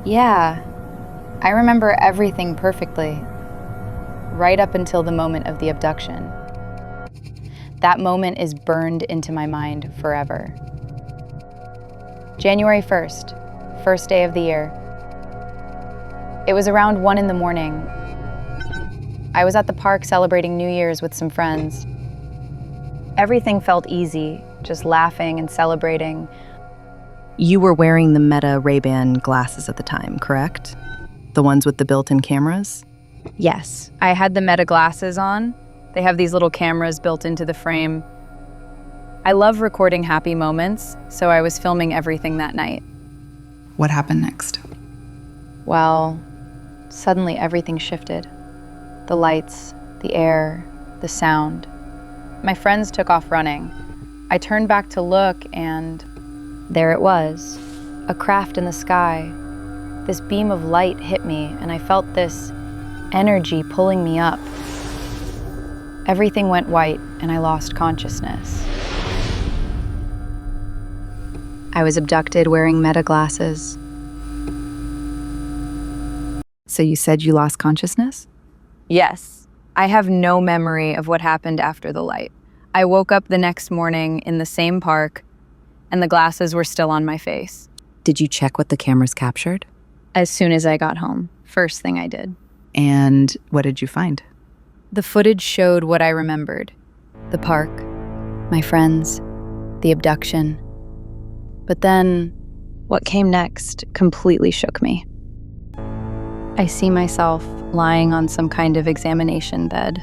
Yeah, I remember everything perfectly, right up until the moment of the abduction. That moment is burned into my mind forever. January 1st, first day of the year. It was around 1 in the morning. I was at the park celebrating New Year's with some friends. Everything felt easy, just laughing and celebrating. You were wearing the Meta Ray-Ban glasses at the time, correct? The ones with the built-in cameras? Yes, I had the Meta glasses on. They have these little cameras built into the frame. I love recording happy moments, so I was filming everything that night. What happened next? Well, suddenly everything shifted. The lights, the air, the sound. My friends took off running. I turned back to look, and there it was, a craft in the sky. This beam of light hit me, and I felt this energy pulling me up. Everything went white, and I lost consciousness. I was abducted wearing Meta glasses. So you said you lost consciousness? Yes, I have no memory of what happened after the light. I woke up the next morning in the same park, and the glasses were still on my face. Did you check what the cameras captured? As soon as I got home, first thing I did. And what did you find? The footage showed what I remembered. The park, my friends, the abduction. But then, what came next completely shook me. I see myself lying on some kind of examination bed.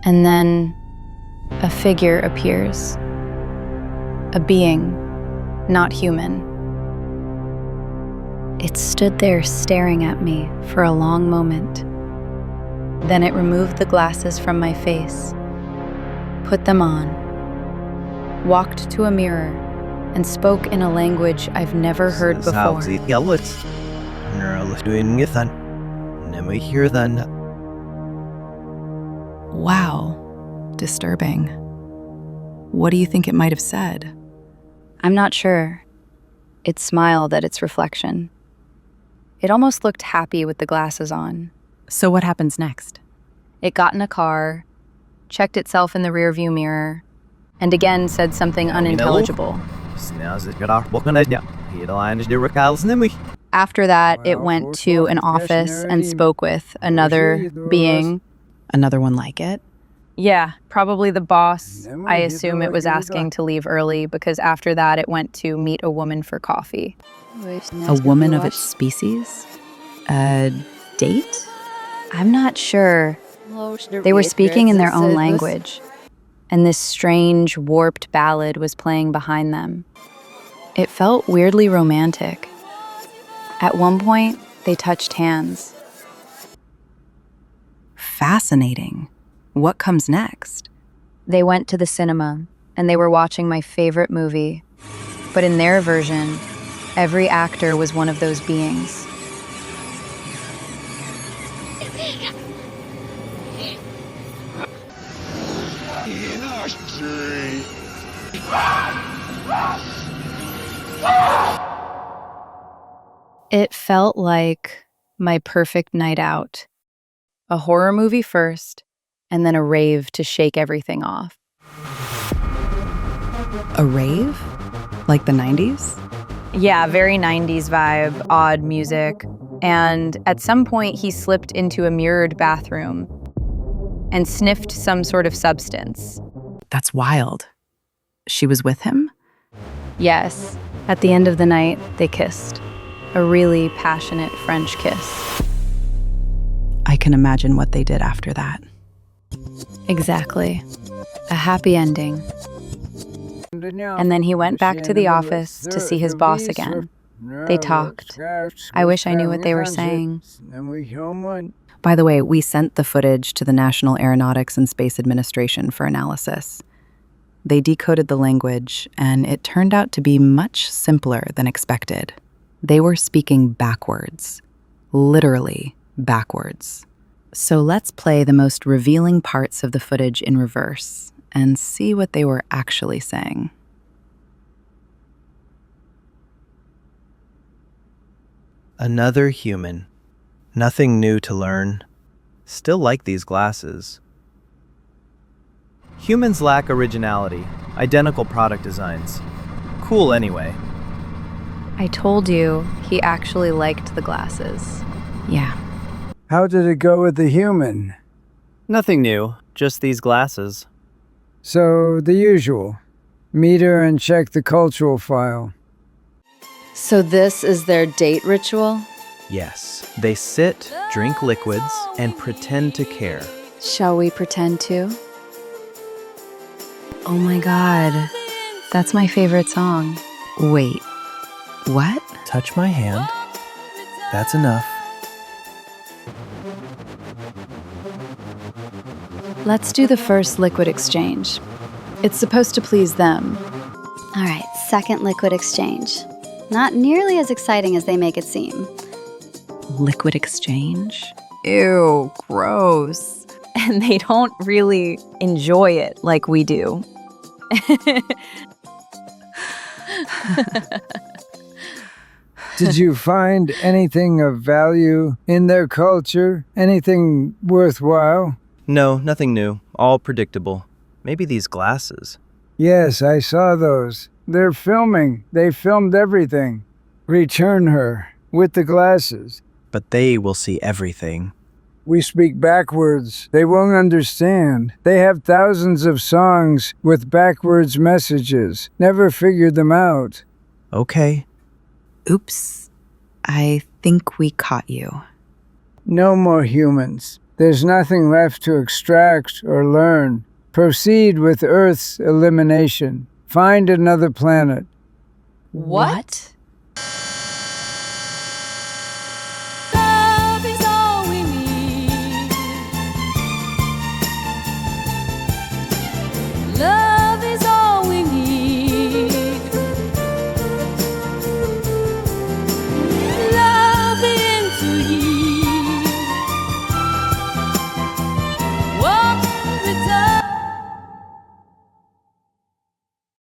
And then, a figure appears. A being, not human. It stood there staring at me for a long moment. Then it removed the glasses from my face, put them on, walked to a mirror, and spoke in a language I've never heard before. Wow, disturbing. What do you think it might have said? I'm not sure. It smiled at its reflection. It almost looked happy with the glasses on. So what happens next? It got in a car, checked itself in the rearview mirror, and again said something unintelligible. After that, it went to an office and spoke with another being. Another one like it? Yeah, probably the boss. I assume it was asking to leave early because after that it went to meet a woman for coffee. A woman of its species? A date? I'm not sure. They were speaking in their own language, and this strange, warped ballad was playing behind them. It felt weirdly romantic. At one point, they touched hands. Fascinating. What comes next? They went to the cinema, and they were watching my favorite movie. But in their version, every actor was one of those beings. It felt like my perfect night out. A horror movie first, and then a rave to shake everything off. A rave? Like the 90s? Yeah, very 90s vibe, odd music. And at some point, he slipped into a mirrored bathroom and sniffed some sort of substance. That's wild. She was with him? Yes. At the end of the night, they kissed. A really passionate French kiss. I can imagine what they did after that. Exactly. A happy ending. And then he went back to the office to see his boss again. They talked. I wish I knew what they were saying. By the way, we sent the footage to the National Aeronautics and Space Administration for analysis. They decoded the language, and it turned out to be much simpler than expected. They were speaking backwards. Literally backwards. So let's play the most revealing parts of the footage in reverse and see what they were actually saying. Another human. Nothing new to learn. Still like these glasses. Humans lack originality, identical product designs. Cool anyway. I told you he actually liked the glasses. Yeah. How did it go with the human? Nothing new, just these glasses. So, the usual. Meet her and check the cultural file. So this is their date ritual? Yes, they sit, drink liquids, and pretend to care. Shall we pretend to? Oh my god. That's my favorite song. Wait. What? Touch my hand. That's enough. Let's do the first liquid exchange. It's supposed to please them. All right, second liquid exchange. Not nearly as exciting as they make it seem. Liquid exchange? Ew, gross. And they don't really enjoy it like we do. Did you find anything of value in their culture? Anything worthwhile? No, nothing new. All predictable. Maybe these glasses. Yes, I saw those. They're filming. They filmed everything. Return her with the glasses. But they will see everything. We speak backwards. They won't understand. They have thousands of songs with backwards messages. Never figured them out. Okay. Oops. I think we caught you. No more humans. There's nothing left to extract or learn. Proceed with Earth's elimination. Find another planet. What?